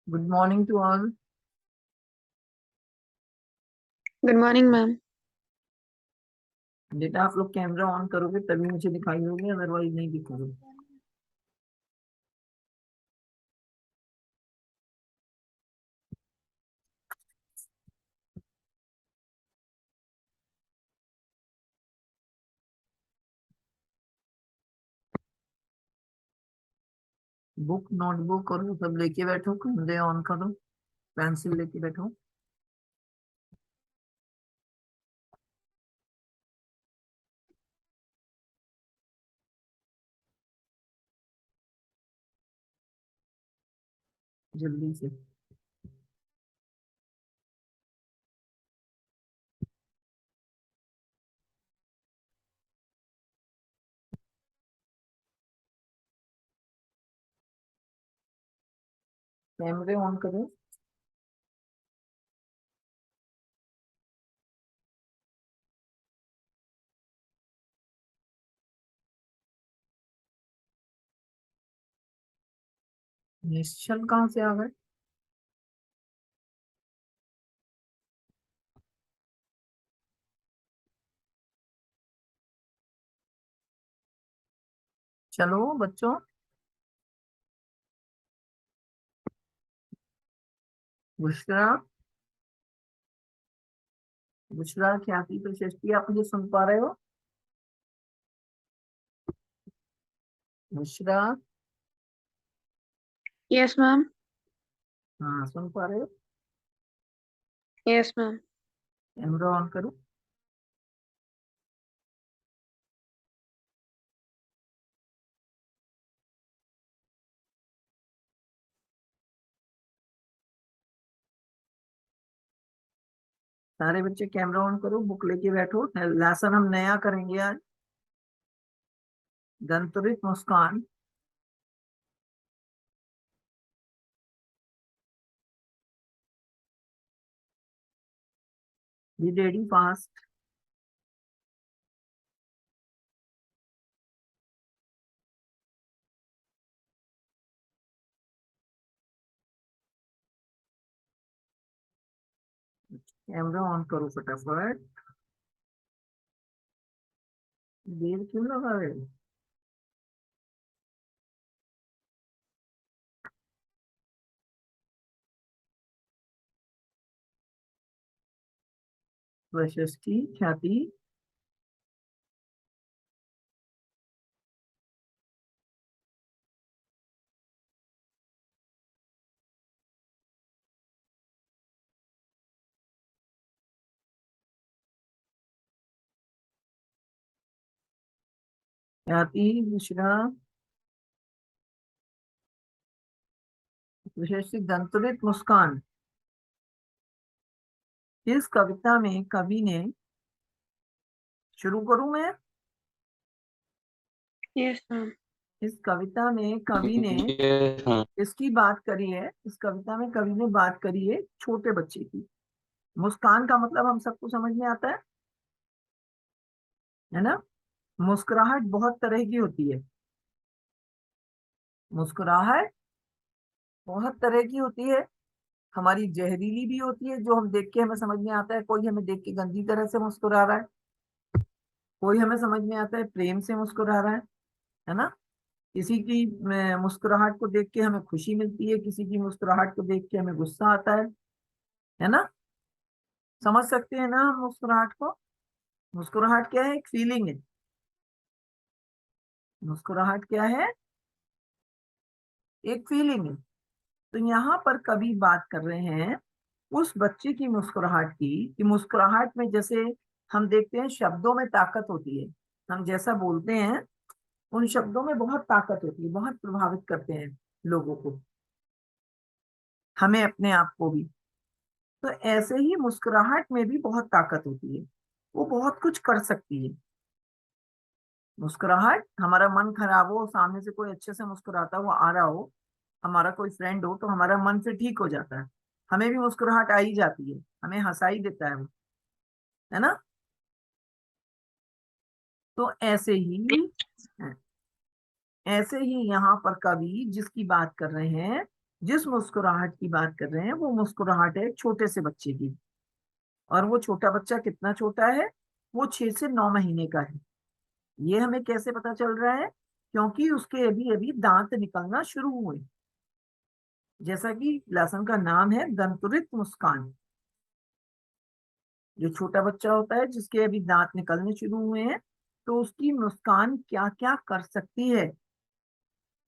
Good morning to all. Good morning ma'am. बेटा आप लोग कैमरा ऑन करोगे तभी मुझे दिखाई दोगे, अदरवाइज नहीं दिखोगे। बुक नोटबुक और वो सब लेके बैठो, कैमरे ऑन करो, पेंसिल लेके बैठो। जल्दी से। कैमरे ऑन करो। निश्चल कहाँ से आ गए? चलो बच्चों। बुशरा, बुशरा, ख्याति, प्रशस्ति, आप मुझे सुन पा रहे हो? बुशरा। Yes ma'am. हाँ, सुन पा रहे हो? Yes ma'am. कैमरा ऑन करो। सारे बच्चे कैमरा ऑन करो, बुक लेके बैठो। लेसन हम नया करेंगे आज। दंतरित मुस्कान। Be ready fast. Camera on करो फटाफट। देर क्यों लगा रहे हो? प्रशस्ति, ख्याति। ख्याति, बुशरा, प्रशस्ति, दंतरित मुस्कान। इस कविता में कवि ने, शुरू करूं मैं? Yes ma'am. इस कविता में कवि ने इसकी बात करी है, इस कविता में कवि ने बात करी है छोटे बच्चे की। मुस्कान का मतलब हम सबको समझ में आता है ना? मुस्कुराहट बहुत तरह की होती है। मुस्कुराहट बहुत तरह की होती है। हमारी जहरीली भी होती है, जो हम देख के हमें समझ में आता है कोई हमें देख के गंदी तरह से मुस्कुरा रहा है। कोई हमें समझ में आता है प्रेम से मुस्कुरा रहा है ना। किसी की मुस्कुराहट को देख के हमें खुशी मिलती है, किसी की मुस्कुराहट को देख के हमें गुस्सा आता है ना। समझ सकते हैं ना हम मुस्कुराहट को। मुस्कुराहट क्या है? एक फीलिंग है। मुस्कुराहट क्या है? एक फीलिंग है। तो यहाँ पर कवि बात कर रहे हैं उस बच्चे की मुस्कुराहट की, कि मुस्कुराहट में जैसे हम देखते हैं शब्दों में ताकत होती है। हम जैसा बोलते हैं उन शब्दों में बहुत ताकत होती है, बहुत प्रभावित करते हैं लोगों को, हमें अपने आप को भी। तो ऐसे ही मुस्कुराहट में भी बहुत ताकत होती है, वो बहुत कुछ कर सकती है। मुस्कुराहट, हमारा मन खराब हो, सामने से कोई अच्छे से मुस्कुराता हुआ आ रहा हो, हमारा कोई फ्रेंड हो, तो हमारा मन फिर ठीक हो जाता है, हमें भी मुस्कुराहट आ ही जाती है, हमें हंसा ही देता है वो, है ना। तो ऐसे ही यहाँ पर कवि जिसकी बात कर रहे हैं, जिस मुस्कुराहट की बात कर रहे हैं, वो मुस्कुराहट है एक छोटे से बच्चे की। और वो छोटा बच्चा कितना छोटा है? वो 6 से 9 महीने का है। ये हमें कैसे पता चल रहा है? क्योंकि उसके अभी अभी दांत निकलना शुरू हुए। जैसा कि लेसन का नाम है दंतुरित मुस्कान। जो छोटा बच्चा होता है जिसके अभी दांत निकलने शुरू हुए हैं, तो उसकी मुस्कान क्या क्या कर सकती है,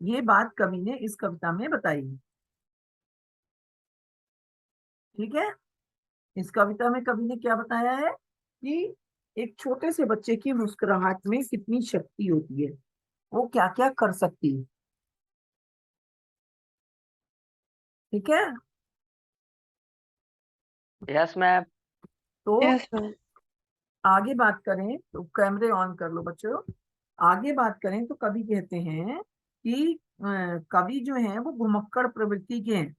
ये बात कवि ने इस कविता में बताई है। ठीक है। इस कविता में कवि ने क्या बताया है कि एक छोटे से बच्चे की मुस्कुराहट में कितनी शक्ति होती है, वो क्या क्या कर सकती है। ठीक है। Yes ma'am. तो Yes, ma'am. आगे बात करें तो कैमरे ऑन कर लो बच्चों। आगे बात करें तो कवि कहते हैं कि कवि जो है वो घुमक्कड़ प्रवृत्ति के हैं।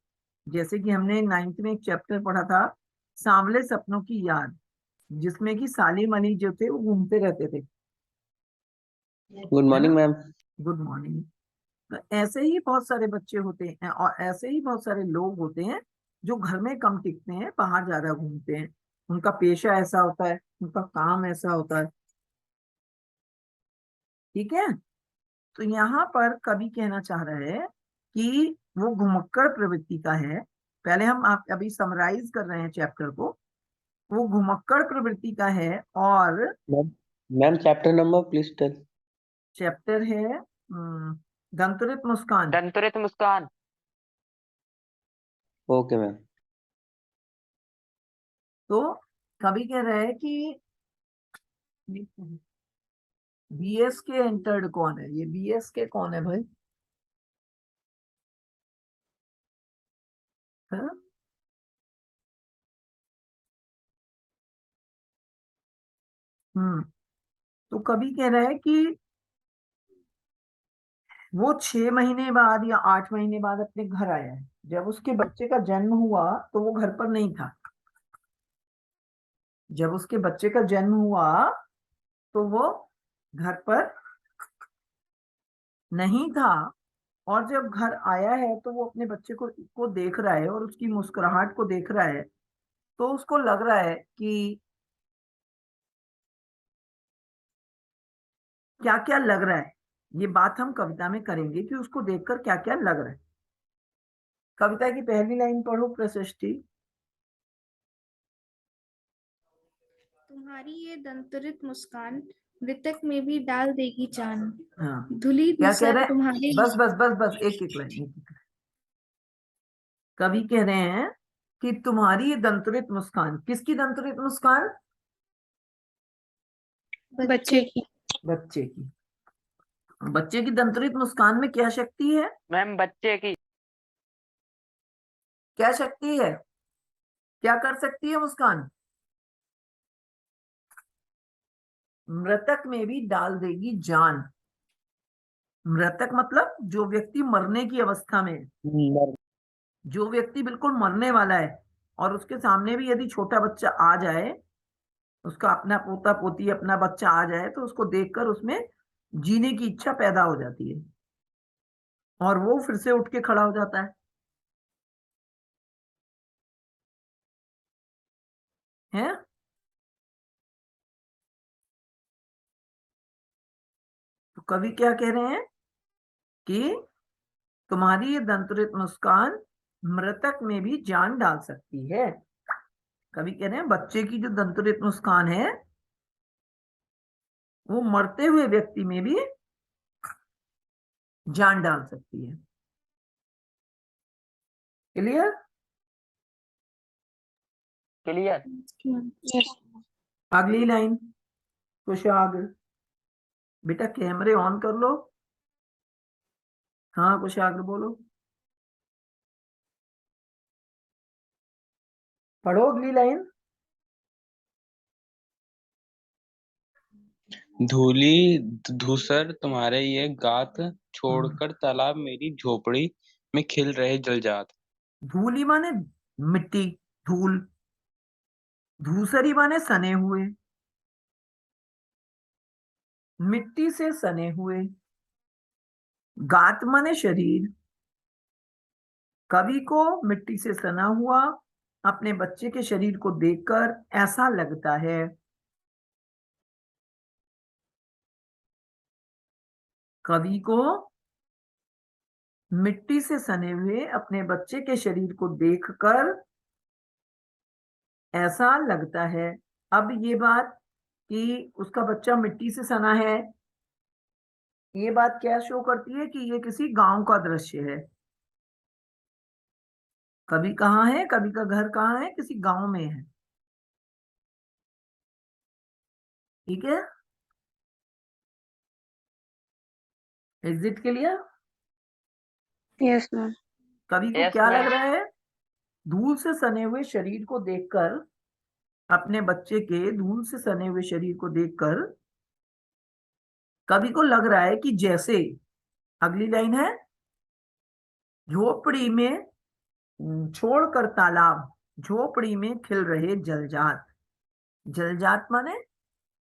जैसे कि हमने 9th में एक चैप्टर पढ़ा था, सांवले सपनों की याद, जिसमें कि सालिम अली जो थे वो घूमते रहते थे, गुड है ना। Morning ma'am. Good morning. तो ऐसे ही बहुत सारे बच्चे होते हैं और ऐसे ही बहुत सारे लोग होते हैं जो घर में कम टिकते हैं, बाहर ज्यादा घूमते हैं। उनका पेशा ऐसा होता है, उनका काम ऐसा होता है। ठीक है। तो यहाँ पर कवि कहना चाह रहा है कि वो घुमक्कड़ प्रवृत्ति का है। पहले हम आप अभी समराइज कर रहे हैं चैप्टर को। वो घुमक्कड़ प्रवृत्ति का है। और ma'am ma'am chapter number please tell. Chapter है दंतुरित मुस्कान। दंतुरित मुस्कान। Okay ma'am. तो कवि कह रहा है कि बीएस के एंटर्ड कौन है? ये बीएस के कौन है भाई? है ना? हम्म। तो कवि कह रहा है कि वो 6 महीने बाद या 8 महीने बाद अपने घर आया है। जब उसके बच्चे का जन्म हुआ तो वो घर पर नहीं था। जब उसके बच्चे का जन्म हुआ तो वो घर पर नहीं था। और जब घर आया है तो वो अपने बच्चे को देख रहा है और उसकी मुस्कुराहट को देख रहा है। तो उसको लग रहा है कि क्या क्या लग रहा है। ये बात हम कविता में करेंगे कि उसको देखकर क्या क्या लग रहा है। कविता की पहली लाइन पढ़ो प्रशिष्टि। तुम्हारी ये दंतरित मुस्कान मृतक में भी डाल देगी जान। हाँ, धुली क्या कह धूसर रहे हैं? तुम्हारे बस बस बस बस, एक एक लाइन। कवि कह रहे हैं कि तुम्हारी ये दंतुरित मुस्कान, किसकी दंतुरित मुस्कान? बच्चे की। बच्चे की। बच्चे की दंतुरित मुस्कान में क्या शक्ति है? मैम बच्चे की। क्या शक्ति है? क्या कर सकती है मुस्कान? मृतक में भी डाल देगी जान। मृतक मतलब जो व्यक्ति मरने की अवस्था में है, मैम जो व्यक्ति बिल्कुल मरने वाला है, और उसके सामने भी यदि छोटा बच्चा आ जाए, उसका अपना पोता पोती अपना बच्चा आ जाए, तो उसको देखकर उसमें जीने की इच्छा पैदा हो जाती है और वो फिर से उठ के खड़ा हो जाता है। कवि क्या कह रहे हैं कि तुम्हारी ये दंतुरित मुस्कान मृतक में भी जान डाल सकती है। कवि कह रहे हैं बच्चे की जो दंतुरित मुस्कान है वो मरते हुए व्यक्ति में भी जान डाल सकती है। क्लियर? क्लियर। Yes. अगली लाइन कुशाग्र, बेटा कैमरे ऑन कर लो। हाँ कुशाग्र बोलो, पढ़ो अगली लाइन। धूली धूसर तुम्हारे ये गात, छोड़कर तालाब मेरी झोपड़ी में खिल रहे जलजात। धूली माने मिट्टी, धूल। धूसरी माने सने हुए, मिट्टी से सने हुए। गात माने शरीर। कवि को मिट्टी से सना हुआ अपने बच्चे के शरीर को देखकर ऐसा लगता है। कवि को मिट्टी से सने हुए अपने बच्चे के शरीर को देखकर ऐसा लगता है। अब ये बात कि उसका बच्चा मिट्टी से सना है, ये बात क्या शो करती है कि ये किसी गांव का दृश्य है। कवि कहाँ है, कवि का घर कहाँ है, किसी गांव में है। ठीक है, is it clear? Yes, ma'am. कवि को Yes, क्या ma'am. लग रहा है? धूल से सने हुए शरीर को देखकर, अपने बच्चे के धूल से सने हुए शरीर को देखकर कवि को लग रहा है कि जैसे, अगली लाइन है, झोपड़ी में छोड़कर तालाब, झोपड़ी में खिल रहे जलजात। जलजात माने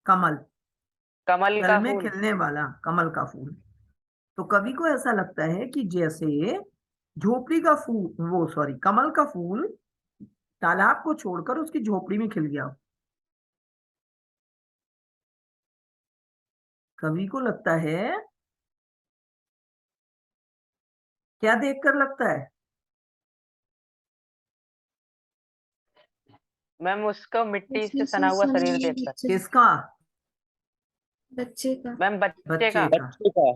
कमल, कमल जल का में फूल। खिलने वाला कमल का फूल। तो कवि को ऐसा लगता है कि जैसे झोपड़ी का फूल, वो सॉरी कमल का फूल तालाब को छोड़कर उसकी झोपड़ी में खिल गया। कवि को लगता है, क्या देखकर लगता है? मैम उसको मिट्टी उसमें से सना से हुआ सने शरीर हुए देखकर। किसका? बच्चे का। मैम बच्चे बच्चे का। का। बच्चे का।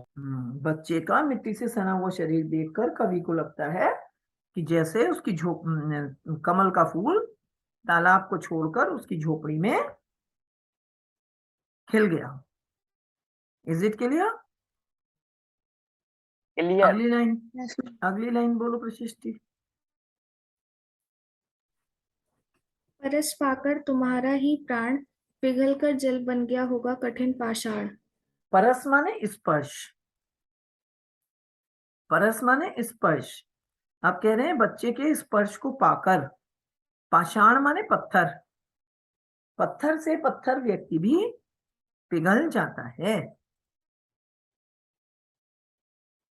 बच्चे का मिट्टी से सना हुआ शरीर देखकर कवि को लगता है कि जैसे उसकी कमल का फूल तालाब को छोड़कर उसकी झोपड़ी में खिल गया। Is it clear? क्लियर। अगली लाइन, Yes, ma'am. अगली लाइन बोलो प्रशिष्टि। परस पाकर तुम्हारा ही प्राण, पिघलकर जल बन गया होगा कठिन पाषाण। परस माने स्पर्श, परस माने स्पर्श। आप कह रहे हैं बच्चे के स्पर्श को पाकर। पाषाण माने पत्थर, पत्थर से पत्थर व्यक्ति भी पिघल जाता है।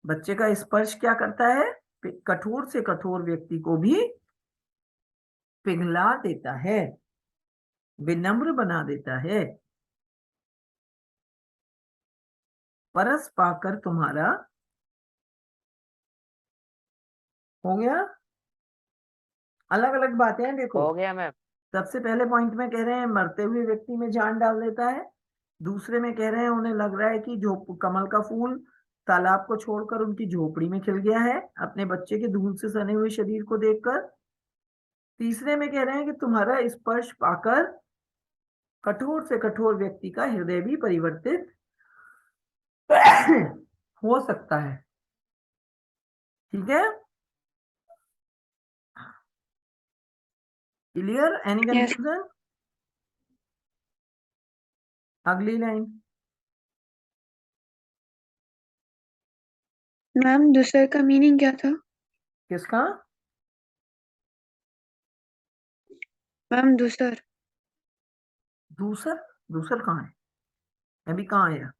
बच्चे का स्पर्श क्या करता है? कठोर से कठोर व्यक्ति को भी पिघला देता है, विनम्र बना देता है। परस पाकर तुम्हारा, हो गया। अलग अलग बातें हैं देखो। हो गया मैम। सबसे पहले पॉइंट में कह रहे हैं मरते हुए व्यक्ति में जान डाल देता है। दूसरे में कह रहे हैं उन्हें लग रहा है कि जो कमल का फूल तालाब को छोड़कर उनकी झोपड़ी में खिल गया है अपने बच्चे के धूल से सने हुए शरीर को देखकर। तीसरे में कह रहे हैं कि तुम्हारा स्पर्श पाकर कठोर से कठोर व्यक्ति का हृदय भी परिवर्तित हो सकता है। ठीक है, क्लियर? Any Yes. कंफ्यूजन? अगली लाइन, मैम दूसरे का मीनिंग क्या था? किसका? मैम दूसर। दूसर? दूसर कहाँ है? अभी कहाँ आया?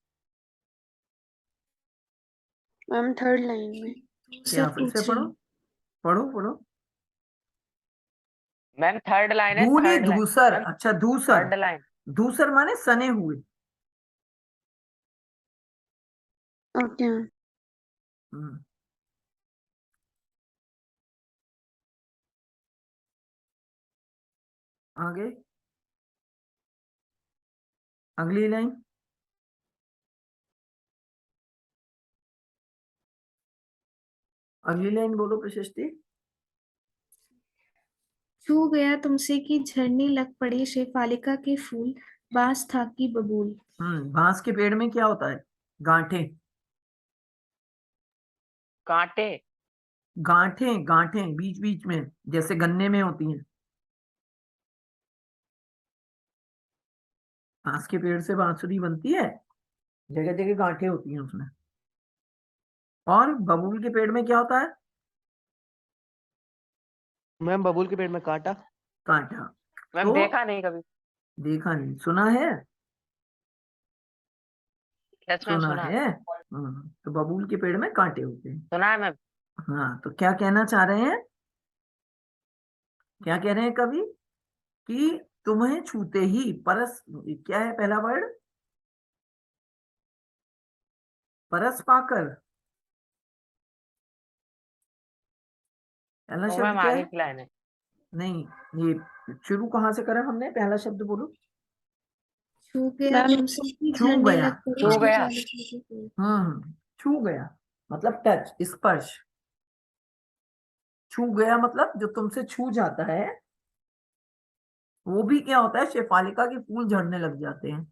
मैम थर्ड लाइन में। क्या? फिर से पढ़ो, पढ़ो पढ़ो। मैम थर्ड लाइन है, धूली थर्ड लाइन। धूसर, मैम अच्छा धूसर। Third line. धूसर माने सने हुए। Okay ma'am. हम्म। आगे अगली लाइन। अगली लाइन बोलो प्रशस्ति। छू गया तुमसे की झड़ने लग पड़े शेफालिका के फूल, बांस था की बबूल। बांस के पेड़ में क्या होता है? गांठें। कांटे। गांठें गांठें बीच बीच में, जैसे गन्ने में होती हैं। बांस के पेड़ से बांसुरी बनती है, जगह जगह गांठें होती हैं उसमें। और बबूल के पेड़ में क्या होता है? मैम बबूल के पेड़ में कांटा। कांटा। मैम तो देखा नहीं कभी। देखा नहीं, सुना है? यस मैम, सुना सुना है। है। तो बबूल के पेड़ में कांटे होते हैं। सुना है मैम। हाँ, तो क्या कहना चाह रहे हैं? क्या कह रहे हैं कवि? कि तुम्हें छूते ही परस, क्या है पहला वर्ड? परस पाकर। पहला तो शब्द मैम क्या आगे है? की लाइन है। नहीं, ये शुरू कहाँ से करा हमने? पहला शब्द बोलो। छू गया मैम तुमसे की छू झड़ने गया। लग पड़े छू गया। शेफालिका के फूल। छू गया मतलब टच, स्पर्श। छू गया मतलब जो तुमसे छू जाता है, वो भी क्या होता है? शेफालिका के फूल झड़ने लग जाते हैं।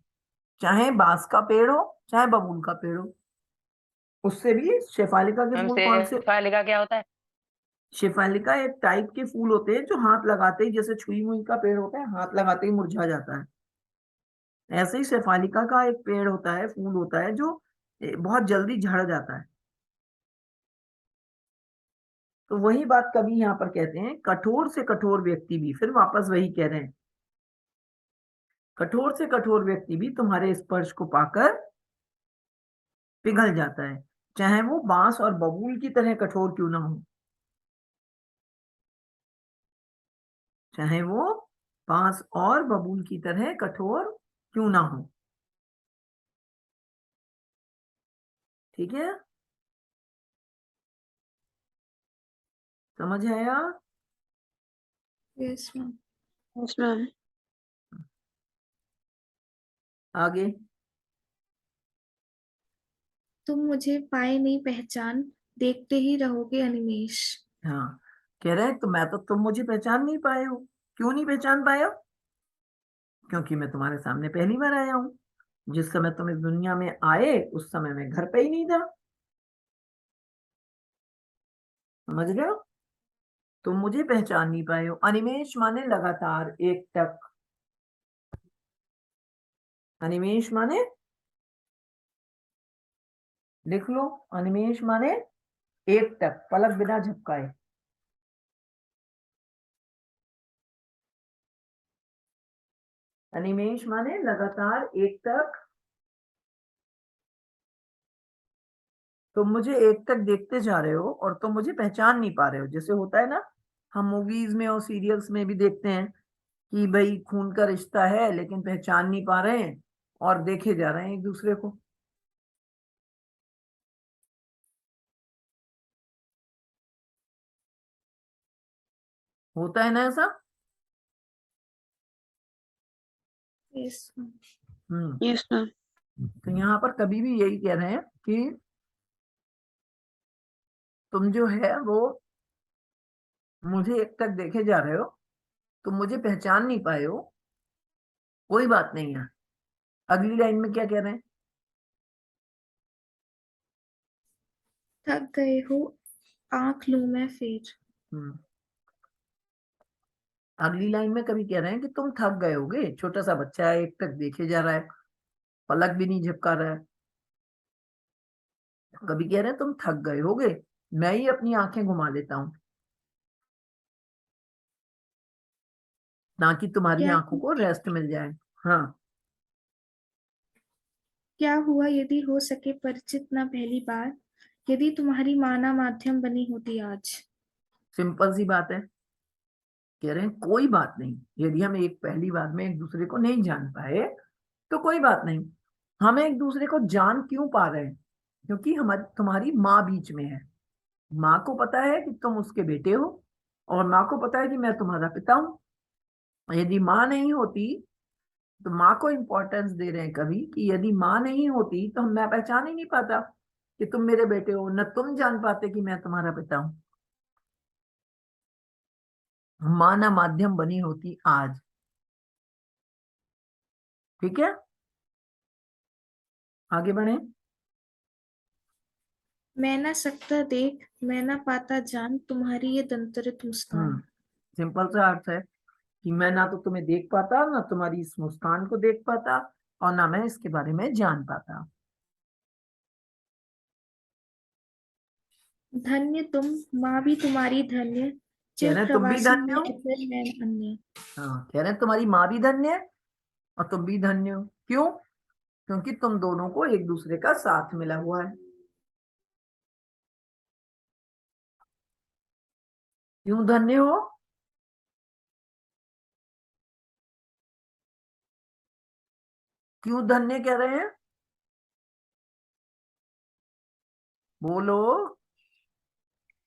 चाहे बांस का पेड़ हो, चाहे बबूल का पेड़ हो, उससे भी शेफालिका के मैम फूल कौन से? शेफालिका क्या होता है? शेफालिका एक टाइप के फूल होते हैं जो हाथ लगाते ही, जैसे छुई मुई का पेड़ होता है, हाथ लगाते ही मुरझा जाता है। ऐसे ही शेफालिका का एक पेड़ होता है, फूल होता है जो बहुत जल्दी झड़ जाता है। तो वही बात कभी यहाँ पर कहते हैं, कठोर से कठोर व्यक्ति भी, फिर वापस वही कह रहे हैं, कठोर से कठोर व्यक्ति भी तुम्हारे स्पर्श को पाकर पिघल जाता है, चाहे वो बांस और बबूल की तरह कठोर क्यों ना हो। चाहे वो बांस और बबूल की तरह कठोर क्यों ना हो। ठीक है, समझ आया? Yes ma'am. Yes ma'am. आगे। तुम मुझे पाए नहीं पहचान, देखते ही रहोगे अनिमेष। हाँ, कह रहे हैं तो मैं तो, तुम मुझे पहचान नहीं पाए हो। क्यों नहीं पहचान पाए हो? क्योंकि मैं तुम्हारे सामने पहली बार आया हूँ। जिस समय तुम इस दुनिया में आए उस समय मैं घर पे ही नहीं था। समझ रहे हो? तुम मुझे पहचान नहीं पाए हो। अनिमेष माने लगातार, एक टक। अनिमेष माने, लिख लो, अनिमेष माने एक टक, पलक बिना झपकाए। अनिमेष माने लगातार, एक टक। तुम मुझे एक टक देखते जा रहे हो और तुम मुझे पहचान नहीं पा रहे हो। जैसे होता है ना, हम मूवीज में और सीरियल्स में भी देखते हैं कि भाई खून का रिश्ता है लेकिन पहचान नहीं पा रहे हैं और देखे जा रहे हैं एक दूसरे को। होता है ना ऐसा? Yes ma'am. Hmm. Yes ma'am. तो यहाँ पर कभी भी यही कह रहे हैं कि तुम जो है वो मुझे एक टक देखे जा रहे हो, तुम मुझे पहचान नहीं पाए हो, कोई बात नहीं है। अगली लाइन में क्या कह रहे हैं? थक गए हो, आंख लूं मैं फिर। हम्म। अगली लाइन में कभी कह रहे हैं कि तुम थक गए होगे। छोटा सा बच्चा है, एक टक देखे जा रहा है, पलक भी नहीं झपका रहा है। कभी कह रहे हैं तुम थक गए होगे, मैं ही अपनी आंखें घुमा लेता हूँ ताकि तुम्हारी क्या आंखों को रेस्ट मिल जाए। हाँ। क्या हुआ यदि हो सके परिचित न पहली बार, यदि तुम्हारी माना माध्यम बनी होती आज। सिंपल सी बात है, कह रहे हैं कोई बात नहीं, यदि हम एक पहली बार में एक दूसरे को नहीं जान पाए तो कोई बात नहीं। हम एक दूसरे को जान क्यों पा रहे हैं? क्योंकि हमारी तुम्हारी माँ बीच में है। माँ को पता है कि तुम उसके बेटे हो, और माँ को पता है कि मैं तुम्हारा पिता हूं। यदि माँ नहीं होती, तो माँ को इम्पोर्टेंस दे रहे हैं कभी कि यदि माँ नहीं होती तो मैं पहचान ही नहीं पाता कि तुम मेरे बेटे हो, न तुम जान पाते कि मैं तुम्हारा पिता हूं। माँ ना माध्यम बनी होती आज। ठीक है, आगे बढ़े। मैं ना सकता देख, मैं ना पाता जान, तुम्हारी ये दंतरित मुस्कान। सिंपल सा अर्थ है कि मैं ना तो तुम्हें देख पाता, ना तुम्हारी इस मुस्कान को देख पाता, और ना मैं इसके बारे में जान पाता। धन्य तुम, माँ भी तुम्हारी धन्य, कह चिर रहे हैं तुम भी प्रवासी धन्य मैं हो। इधर मैं अन्य। हाँ, कह रहे हैं तुम्हारी माँ भी धन्य है और तुम भी धन्य हो। क्यों? क्योंकि तुम दोनों को एक दूसरे का साथ मिला हुआ है। क्यों धन्य हो? क्यों धन्य कह रहे हैं? बोलो।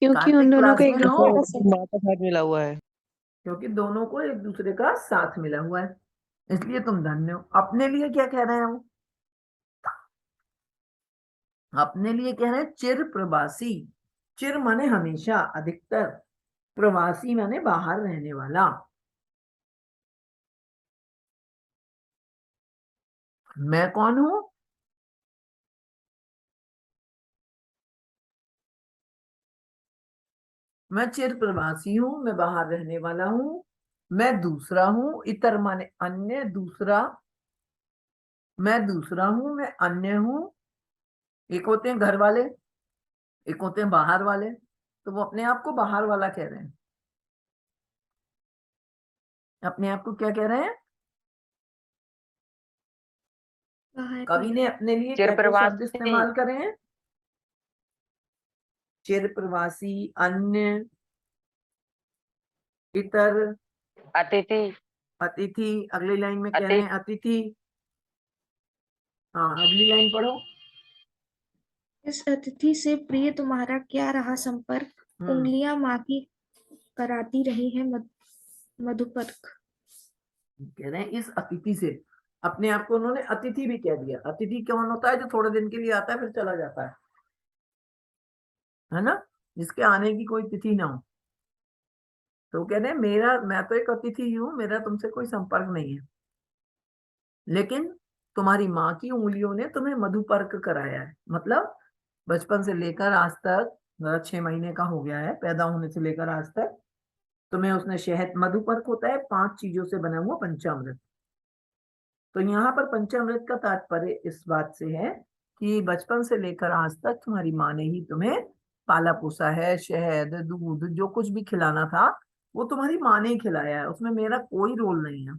क्योंकि कार्तिक उन दोनों क्लास का एक में दूसरे हो? का क्योंकि माँ का साथ मिला हुआ है। क्योंकि दोनों को एक दूसरे का साथ मिला हुआ है, इसलिए तुम धन्य हो। अपने लिए क्या कह रहे हैं वो? अपने लिए कह रहे हैं चिर प्रवासी। चिर माने हमेशा, अधिकतर। प्रवासी माने बाहर रहने वाला। मैं कौन हूं? मैं चिर प्रवासी हूं, मैं बाहर रहने वाला हूं। मैं दूसरा हूं, इतर माने अन्य, दूसरा। मैं दूसरा हूं, मैं अन्य हूं। एक होते हैं घर वाले, एक होते हैं बाहर वाले। तो वो अपने आप को बाहर वाला कह रहे हैं। अपने आप को क्या कह रहे हैं? बाहर कवि वाला। ने अपने लिए चिर क्या क्या शब्द प्रवासी, इस्तेमाल करे हैं? चिर प्रवासी, अन्य, इतर, अतिथि, अतिथि। अगली लाइन में कह रहे हैं अतिथि। अतिथि। हाँ, अगली लाइन पढ़ो। इस अतिथि से प्रिय तुम्हारा क्या रहा संपर्क, उंगलियां माँ की कराती रही है मधुपर्क। कह रहे हैं इस अतिथि से। अपने आप को उन्होंने अतिथि भी कह दिया। अतिथि कौन होता है? जो थोड़े दिन के लिए आता है फिर चला जाता है ना, जिसके आने की कोई तिथि ना हो। तो वो कह रहे हैं मेरा, मैं तो एक अतिथि ही हूं, मेरा तुमसे कोई संपर्क नहीं है, लेकिन तुम्हारी माँ की उंगलियों ने तुम्हें मधुपर्क कराया है। मतलब बचपन से लेकर आज तक, 6 महीने का हो गया है, पैदा होने से लेकर आज तक तुम्हें उसने शहद, मधुपर्क होता है 5 चीजों से बना हुआ पंचामृत। तो यहाँ पर पंचामृत का तात्पर्य इस बात से है कि बचपन से लेकर आज तक तुम्हारी माँ ने ही तुम्हें पाला पोसा है। शहद, दूध, जो कुछ भी खिलाना था वो तुम्हारी माँ ने ही खिलाया है, उसमें मेरा कोई रोल नहीं है।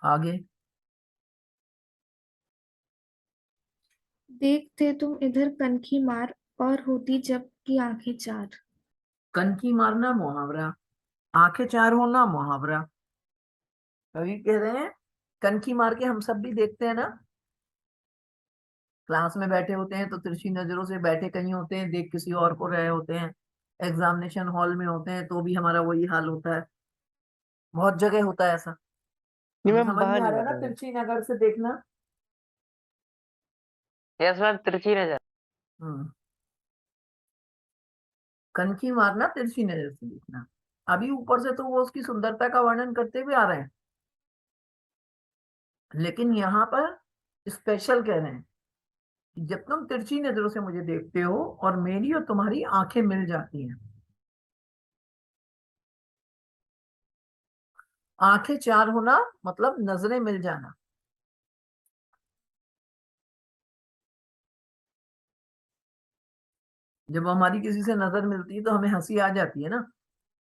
आगे। देखते तुम इधर कनखी मार, और होती जब की आंखें चार। कनखी मारना मुहावरा, आंखें चार होना मुहावरा। कवि कह रहे हैं कनखी मार के हम सब भी देखते हैं ना। क्लास में बैठे होते हैं तो तिरछी नजरों से बैठे कहीं होते हैं, देख किसी और को रहे होते हैं। एग्जामिनेशन हॉल में होते हैं तो भी हमारा वही हाल होता है। बहुत जगह होता है ऐसा। नहीं हमें मैम, समझ में बाहर आ नहीं रहा है कर ना, रहा हूँ। तिरछी नगर से देखना। यस मैम, तिरछी नजर। हम्म, कनखी मारना तिरछी नजर से देखना। अभी ऊपर से तो वो उसकी सुंदरता का वर्णन करते हुए आ रहे हैं, लेकिन यहाँ पर स्पेशल कह रहे हैं कि जब तुम तिरछी नजरों से मुझे देखते हो और मेरी और तुम्हारी आंखें मिल जाती हैं। आंखें चार होना मतलब नजरें मिल जाना। जब हमारी किसी से नजर मिलती है तो हमें हंसी आ जाती है ना,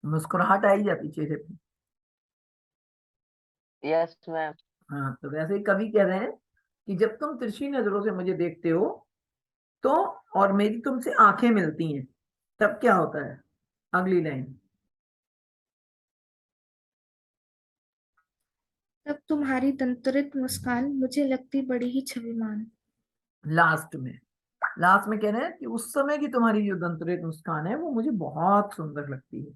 मुस्कुराहट आ ही जाती है चेहरे पे। Yes ma'am. हाँ, तो वैसे ही कवि कह रहे हैं कि जब तुम तिरछी नजरों से मुझे देखते हो तो, और मेरी तुमसे आंखें मिलती हैं, तब क्या होता है? अगली लाइन। तब तुम्हारी दंतरित मुस्कान मुझे लगती बड़ी ही छविमान। लास्ट में कह रहे हैं कि उस समय की तुम्हारी जो दंतरित मुस्कान है वो मुझे बहुत सुंदर लगती है।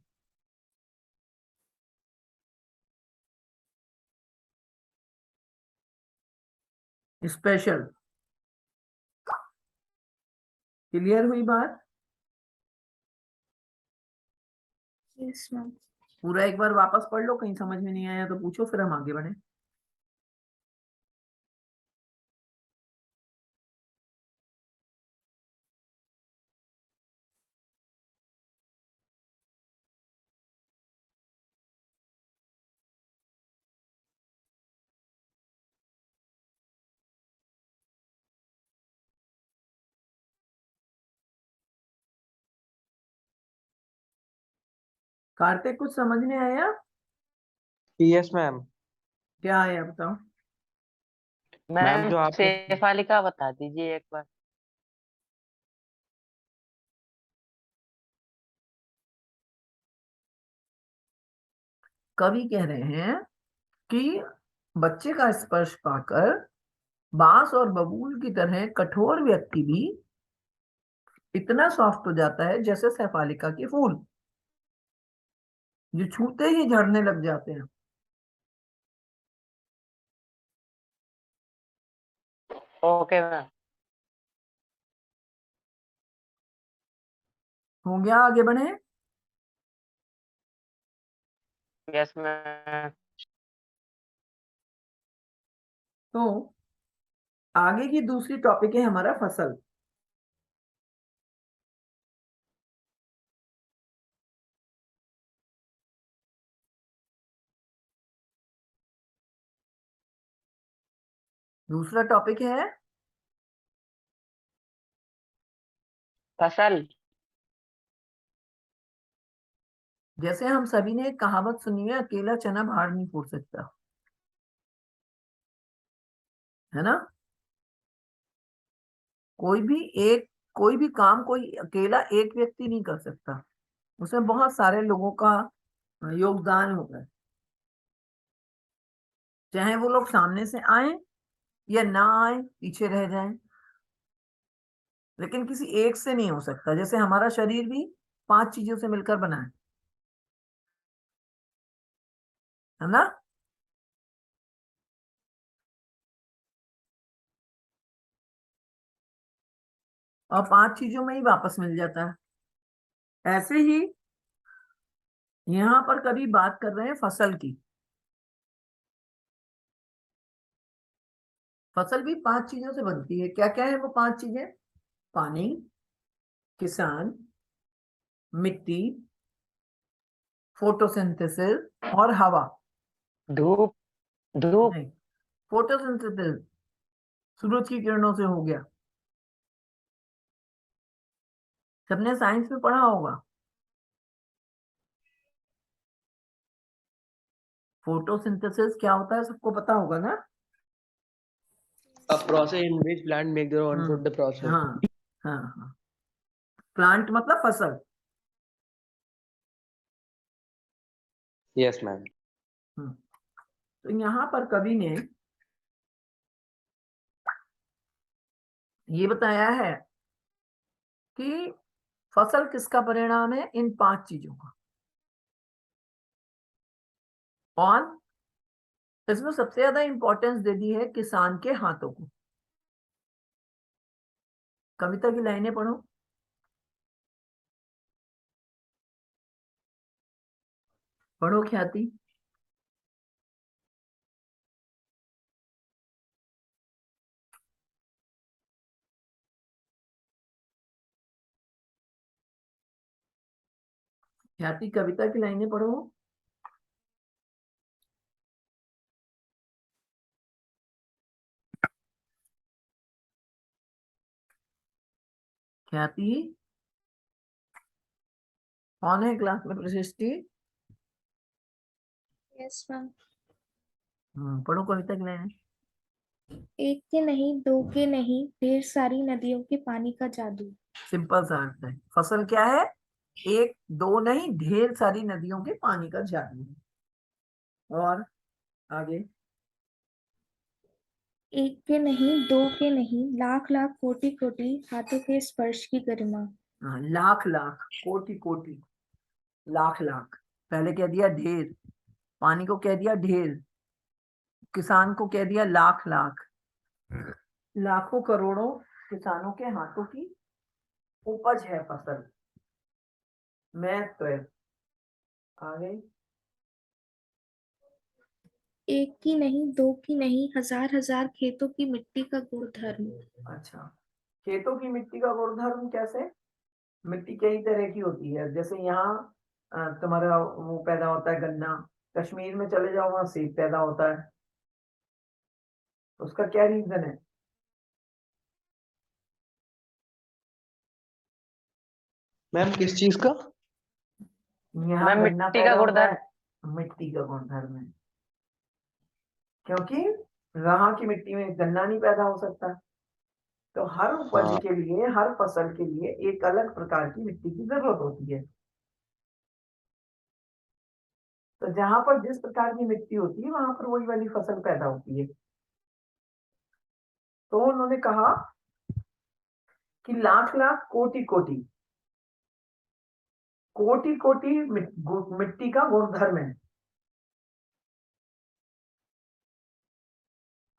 स्पेशल। क्लियर हुई बात? Yes ma'am. पूरा एक बार वापस पढ़ लो, कहीं समझ में नहीं आया तो पूछो, फिर हम आगे बढ़े। कार्तिक, कुछ समझ में आया? Yes ma'am. क्या आया बताओ। मैम मैम जो आपने शेफालिका बता दीजिए एक बार। कवि कह रहे हैं कि बच्चे का स्पर्श पाकर बांस और बबूल की तरह कठोर व्यक्ति भी इतना सॉफ्ट हो जाता है जैसे शेफालिका के फूल, जो छूते ही झड़ने लग जाते हैं। Okay ma'am. हो गया, आगे बढ़े। Yes ma'am. तो आगे की दूसरी टॉपिक है हमारा फसल। दूसरा टॉपिक है फसल। जैसे हम सभी ने एक कहावत सुनी है, अकेला चना भार नहीं फोड़ सकता, है ना? कोई भी कोई भी काम कोई अकेला एक व्यक्ति नहीं कर सकता, उसमें बहुत सारे लोगों का योगदान होता है। चाहे वो लोग सामने से आए या ना आए, पीछे रह जाएं, लेकिन किसी एक से नहीं हो सकता। जैसे हमारा शरीर भी 5 चीजों से मिलकर बना है ना? और 5 चीजों में ही वापस मिल जाता है। ऐसे ही यहाँ पर कभी बात कर रहे हैं फसल की। फसल भी 5 चीजों से बनती है। क्या क्या है वो 5 चीजें? पानी, किसान, मिट्टी, फोटोसिंथेसिस और हवा। धूप। धूप। नहीं, फोटोसिंथेसिस सूरज की किरणों से हो गया। सबने साइंस में पढ़ा होगा। फोटोसिंथेसिस क्या होता है सबको पता होगा ना? a process in which plant make their own food, the process. हाँ हाँ हाँ। प्लांट मतलब फसल। Yes ma'am. तो यहाँ पर कवि ने ये बताया है कि फसल किसका परिणाम है? इन 5 चीजों का। और इसमें सबसे ज्यादा इंपॉर्टेंस दे दी है किसान के हाथों को। कविता की लाइनें पढ़ो। पढ़ो ख्याति। ख्याति, कविता की लाइनें पढ़ो। ख्याति, कौन है क्लास में? प्रशिष्टि। Yes ma'am. पढ़ो कविता की लाइनें। एक के नहीं, दो के नहीं, ढेर सारी नदियों के पानी का जादू। सिंपल सा अर्थ है। फसल क्या है? एक दो नहीं, ढेर सारी नदियों के पानी का जादू। और आगे एक के नहीं, दो के नहीं, लाख लाख कोटि कोटि हाथों के स्पर्श की गरिमा। हाँ, लाख लाख कोटि कोटि लाख लाख। पहले कह दिया ढेर, पानी को कह दिया ढेर, किसान को कह दिया लाख लाख। लाखों करोड़ों किसानों के हाथों की उपज है फसल। मैं तो आ गई। एक की नहीं, दो की नहीं, हजार हजार खेतों की मिट्टी का गुण धर्म। अच्छा, खेतों की मिट्टी का गुणधर्म कैसे? मिट्टी कई तरह की होती है, जैसे यहाँ तुम्हारा वो पैदा होता है गन्ना, कश्मीर में चले जाओ वहां सेब पैदा होता है। उसका क्या रीजन है? मैम किस चीज का? यहाँ मैम गन्ना मिट्टी का पैदा होता गुणधर्म। है, मिट्टी का गुणधर्म है, क्योंकि वहां की मिट्टी में गन्ना नहीं पैदा हो सकता। तो हर उपज हाँ के लिए, हर फसल के लिए एक अलग प्रकार की मिट्टी की जरूरत होती है। तो जहां पर जिस प्रकार की मिट्टी होती है वहां पर वही वाली फसल पैदा होती है। तो उन्होंने कहा कि लाख लाख कोटि कोटि, कोटि कोटि मिट्टी का गुणधर्म है।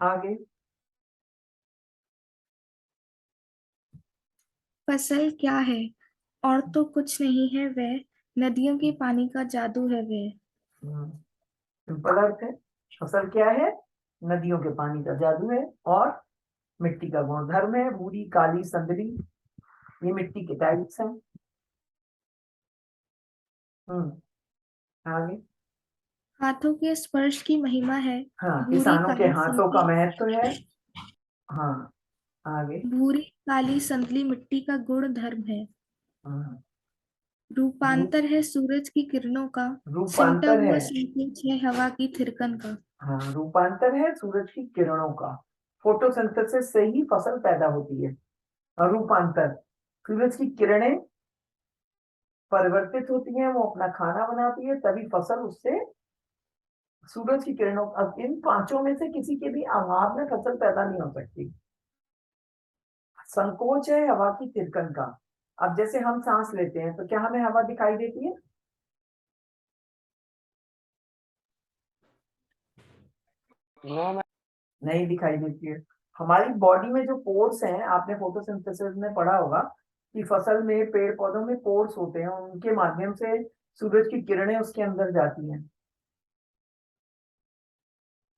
आगे फसल क्या है और तो कुछ नहीं है वह, नदियों के पानी का जादू है वह। सिंपल अर्थ है, फसल क्या है? नदियों के पानी का जादू है और मिट्टी का गुणधर्म है। भूरी, काली, संदली, ये मिट्टी के टाइप्स हैं। आगे हाथों के स्पर्श की महिमा है, हाँ, भूरी किसानों के काली हाथों का संतली, महत्व है। हाँ, आगे भूरी काली संतली मिट्टी का गुण धर्म है। हाँ, रूपांतर है सूरज की किरणों का, सिमटा रूपांतर हुआ है। संकोच है हवा की थिरकन का। हाँ, रूपांतर है सूरज की किरणों का। फोटोसिंथेसिस से ही फसल पैदा होती है। और रूपांतर, सूरज की किरणें परिवर्तित होती हैं, वो अपना खाना बनाती है, तभी फसल उससे, सूरज की किरणों। अब इन पांचों में से किसी के भी अभाव में फसल पैदा नहीं हो सकती। संकोच है हवा की तिरकन का। अब जैसे हम सांस लेते हैं तो क्या हमें हवा दिखाई देती है? No ma'am. नहीं दिखाई देती है। हमारी बॉडी में जो पोर्स हैं, आपने फोटोसिंथेसिस में पढ़ा होगा कि फसल में, पेड़ पौधों में पोर्स होते हैं, उनके माध्यम से सूरज की किरणें उसके अंदर जाती हैं।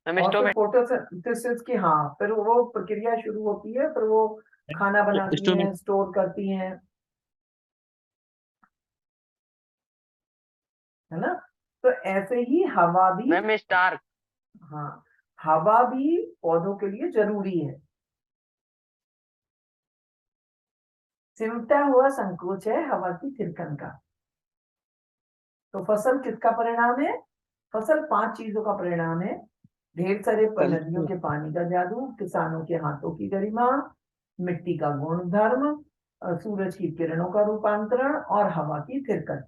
मैम और फिर स्टोमेट। फोटोसिंथेसिस की, हाँ, फिर वो प्रक्रिया शुरू होती है, फिर वो खाना बनाती स्टोमेट हैं, स्टोर करती हैं, है ना? तो ऐसे ही हवा भी, मैम स्टार। हाँ, हवा भी पौधों के लिए जरूरी है। सिमटा हुआ संकोच है हवा की थिरकन का। तो फसल किसका परिणाम है? फसल पांच चीजों का परिणाम है। ढेर सारे नदियों के पानी का जादू, किसानों के हाथों की गरिमा, मिट्टी का गुणधर्म, सूरज की किरणों का रूपांतरण और हवा की थिरकन।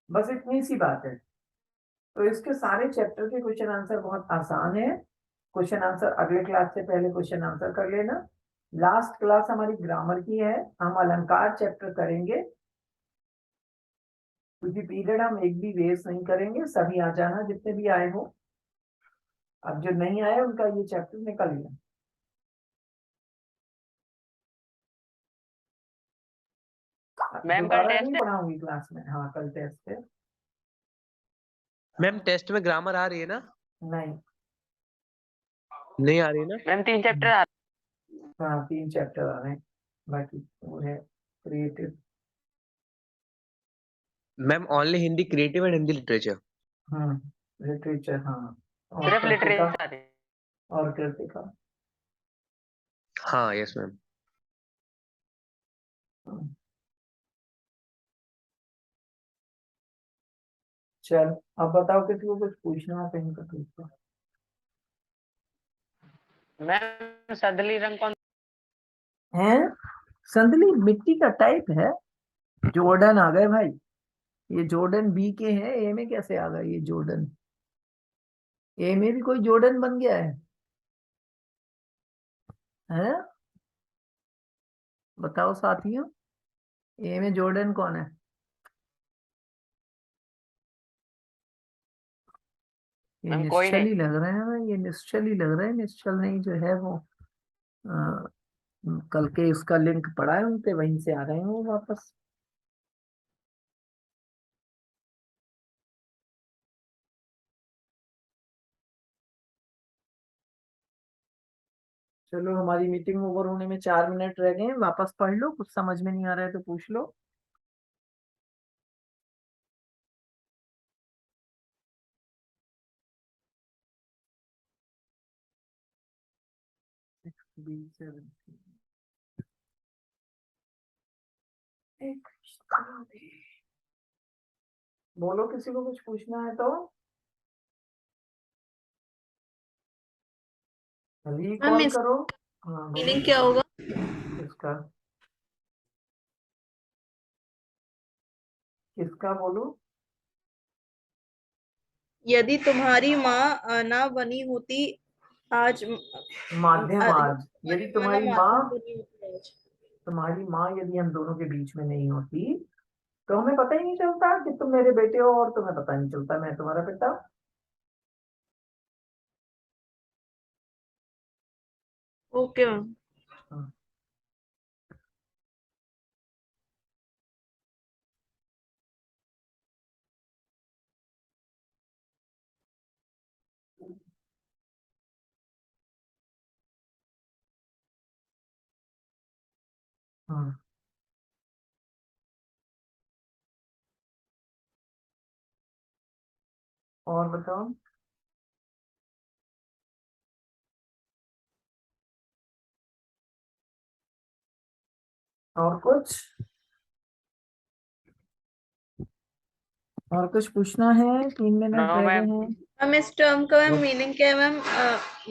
बस इतनी सी बात है। तो इसके सारे चैप्टर के क्वेश्चन आंसर बहुत आसान है। क्वेश्चन आंसर अगले क्लास से पहले क्वेश्चन आंसर कर लेना। लास्ट क्लास हमारी ग्रामर की है, हम अलंकार चैप्टर करेंगे, क्योंकि पीरियड हम एक भी वेस्ट नहीं करेंगे। सभी आ जाना जितने भी आए हो। अब जो नहीं आए उनका ये चैप्टर निकल गया। मैम कल दोबारा टेस्ट नहीं है। पढ़ाऊंगी क्लास में। हाँ, कल टेस्ट है। मैम टेस्ट में ग्रामर आ रही है ना? नहीं, नहीं आ रही है ना? मैम 3 चैप्टर आ। हाँ, 3 चैप्टर आ रहे हैं, बाकी वो है creative. Ma'am only Hindi creative and Hindi literature. Literature, हाँ। और सिर्फ कृतिका, लिटरेचर आ रही है। और कृतिका। हाँ यस मैम। हम्म, चल, अब बताओ किसी को कुछ पूछना है कहीं का पूछो। मैम सदली रंग कौन? है, संदली मिट्टी का टाइप है। जॉर्डन आ गए भाई। ये जॉर्डन बी के हैं, ए में कैसे आ गए ये जॉर्डन? ए में भी कोई जॉर्डन बन गया है? हैं? बताओ साथियों, ए में जॉर्डन कौन है? ये मैम कोई निश्चल नहीं। ही लग रहे हैं ना, ये निश्चल ही लग रहे हैं। निश्चल नहीं जो है वो कल के इसका लिंक पड़ा है उनपे, वहीं से आ रहे हैं वो वापस। चलो, हमारी मीटिंग ओवर होने में 4 मिनट रह गए हैं, वापस पढ़ लो, कुछ समझ में नहीं आ रहा है तो पूछ लो। बोलो, किसी को कुछ पूछना है तो अभी मैम कॉल इस करो। हाँ बोलो। मीनिंग क्या होगा? किसका? किसका बोलो? यदि तुम्हारी माँ ना बनी होती आज माध्यम आज, यदि माँ ना तुम्हारी माँ, माध्यम बनी होती आज। तुम्हारी माँ यदि हम दोनों के बीच में नहीं होती तो हमें पता ही नहीं चलता कि तुम मेरे बेटे हो, और तुम्हें पता नहीं चलता मैं तुम्हारा बेटा। Okay ma'am. हाँ। हाँ, और बताओ। और कुछ? और कुछ पूछना है? 3 मिनट नो रह गए मैम। हैं। मैम इस टर्म का मैम मीनिंग क्या है मैम?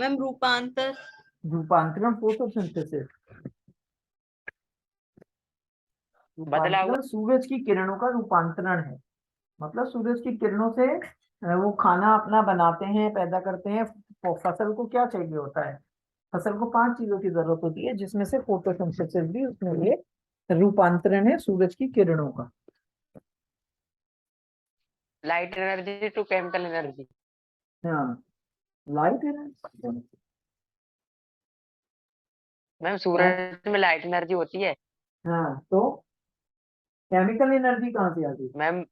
मैम रूपांतर। रूपांतरण, फोटोसिंथेसिस। बदला हुआ। रूपांतरण सूरज की किरणों का रूपांतरण है। मतलब सूरज की किरणों से वो खाना अपना बनाते हैं, पैदा करते हैं। फसल को क्या चाहिए होता है? फसल को 5 चीजों की जरूरत होती है, जिसमें से फोटोसिंथेसिस भी उसमें ये रूपांतरण है सूरज की किरणों का। Light energy to chemical energy. हाँ, लाइट एनर्जी। मैम सूरज में लाइट एनर्जी होती है। हाँ, तो केमिकल एनर्जी कहाँ से आ गई? मैम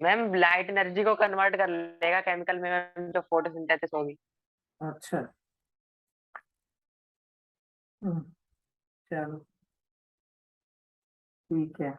मैम लाइट एनर्जी को कन्वर्ट कर लेगा केमिकल में मैम, जो फोटोसिंथेसिस होगी। अच्छा। चलो, ठीक है।